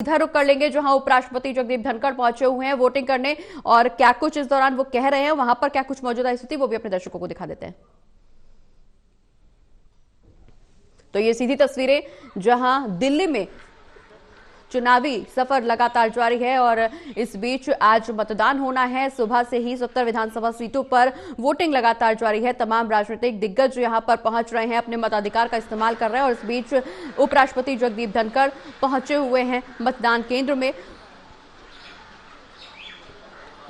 इधर रुक कर लेंगे जहां उपराष्ट्रपति जगदीप धनखड़ पहुंचे हुए हैं वोटिंग करने, और क्या कुछ इस दौरान वो कह रहे हैं, वहां पर क्या कुछ मौजूदा स्थिति वो भी अपने दर्शकों को दिखा देते हैं। तो ये सीधी तस्वीरें जहां दिल्ली में चुनावी सफर लगातार जारी है और इस बीच आज मतदान होना है। सुबह से ही 70 विधानसभा सीटों पर वोटिंग लगातार जारी है। तमाम राजनीतिक दिग्गज यहां पर पहुंच रहे हैं, अपने मताधिकार का इस्तेमाल कर रहे हैं और इस बीच उपराष्ट्रपति जगदीप धनखड़ पहुंचे हुए हैं मतदान केंद्र में,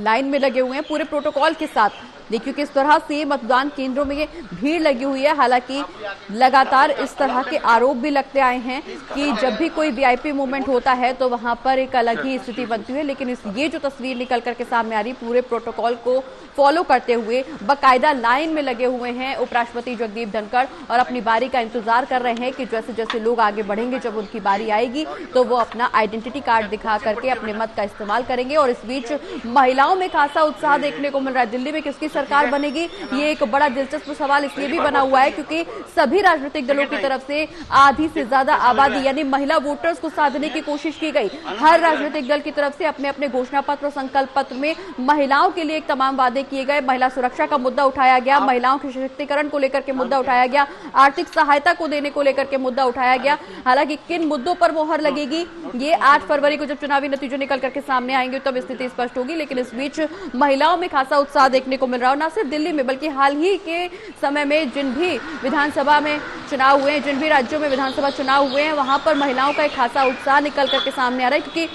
लाइन में लगे हुए हैं पूरे प्रोटोकॉल के साथ। देखिए किस तरह से मतदान केंद्रों में भीड़ लगी हुई है। हालांकि लगातार इस तरह के आरोप भी लगते आए हैं कि जब भी कोई वीआईपी मूवमेंट होता है तो वहां पर एक अलग ही स्थिति बनती है, लेकिन ये जो तस्वीर निकल करके सामने आ रही, पूरे प्रोटोकॉल को फॉलो करते हुए बाकायदा लाइन में लगे हुए हैं उपराष्ट्रपति जगदीप धनखड़ और अपनी बारी का इंतजार कर रहे हैं कि जैसे जैसे लोग आगे बढ़ेंगे, जब उनकी बारी आएगी तो वो अपना आइडेंटिटी कार्ड दिखा करके अपने मत का इस्तेमाल करेंगे। और इस बीच महिलाओं में खासा उत्साह देखने को मिल रहा है। दिल्ली में किसकी सरकार बनेगी, ये एक बड़ा दिलचस्प सवाल इसलिए भी बना हुआ है क्योंकि सभी राजनीतिक दलों की तरफ से आधी से ज्यादा आबादी यानी महिला वोटर्स को साधने की कोशिश की गई। हर राजनीतिक दल की तरफ से अपने अपने घोषणा पत्र और संकल्प पत्र में महिलाओं के लिए एक तमाम वादे किए गए। महिला सुरक्षा का मुद्दा उठाया गया, महिलाओं के सशक्तिकरण को लेकर के मुद्दा उठाया गया, आर्थिक सहायता को देने को लेकर के मुद्दा उठाया गया। हालांकि किन मुद्दों पर मोहर लगेगी ये 8 फरवरी को जब चुनावी नतीजे निकल करके सामने आएंगे तब स्थिति स्पष्ट होगी। लेकिन इस बीच महिलाओं में खासा उत्साह देखने को मिल रहा है। न सिर्फ दिल्ली में बल्कि हाल ही के समय में जिन भी विधानसभा में चुनाव हुए हैं, जिन भी राज्यों में विधानसभा चुनाव हुए हैं, वहां पर महिलाओं का एक खासा उत्साह निकल करके सामने आ रहा है क्योंकि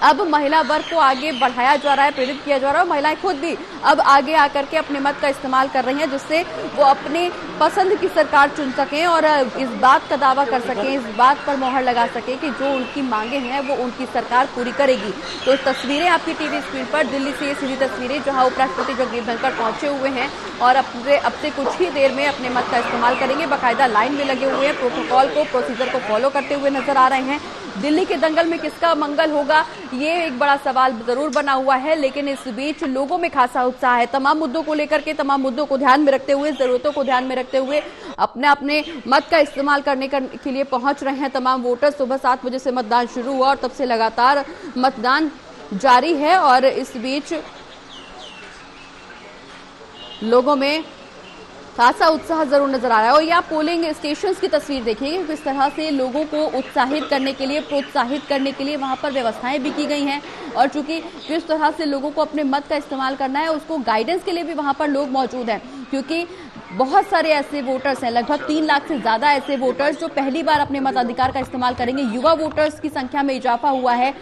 अब महिला वर्ग को आगे बढ़ाया जा रहा है, प्रेरित किया जा रहा है और महिलाएं खुद भी अब आगे आकर के अपने मत का इस्तेमाल कर रही हैं, जिससे वो अपनी पसंद की सरकार चुन सकें और इस बात का दावा कर सकें, इस बात पर मोहर लगा सकें कि जो उनकी मांगे हैं वो उनकी सरकार पूरी करेगी। तो तस्वीरें आपकी टीवी स्क्रीन पर, दिल्ली से ये सीधी तस्वीरें जहां उपराष्ट्रपति जगदीप धनखड़ पहुंचे हुए हैं और अब से कुछ ही देर में अपने मत का इस्तेमाल करेंगे। बाकायदा लाइन में लगे हुए हैं, प्रोटोकॉल को, प्रोसीजर को फॉलो करते हुए नजर आ रहे हैं। दिल्ली के दंगल में किसका मंगल होगा ये एक बड़ा सवाल जरूर बना हुआ है, लेकिन इस बीच लोगों में खासा उत्साह है। तमाम मुद्दों को लेकर के, तमाम मुद्दों को ध्यान में रखते हुए, जरूरतों को ध्यान में रखते हुए अपने अपने मत का इस्तेमाल करने के लिए पहुंच रहे हैं तमाम वोटर। सुबह 7 बजे से मतदान शुरू हुआ और तब से लगातार मतदान जारी है और इस बीच लोगों में खासा उत्साह जरूर नजर आ रहा है। और यहाँ पोलिंग स्टेशंस की तस्वीर देखिए, किस तरह से लोगों को उत्साहित करने के लिए, प्रोत्साहित करने के लिए वहां पर व्यवस्थाएं भी की गई हैं और चूंकि जिस तरह से लोगों को अपने मत का इस्तेमाल करना है उसको गाइडेंस के लिए भी वहां पर लोग मौजूद हैं, क्योंकि बहुत सारे ऐसे वोटर्स हैं, लगभग 3 लाख से ज्यादा ऐसे वोटर्स जो पहली बार अपने मताधिकार का इस्तेमाल करेंगे। युवा वोटर्स की संख्या में इजाफा हुआ है,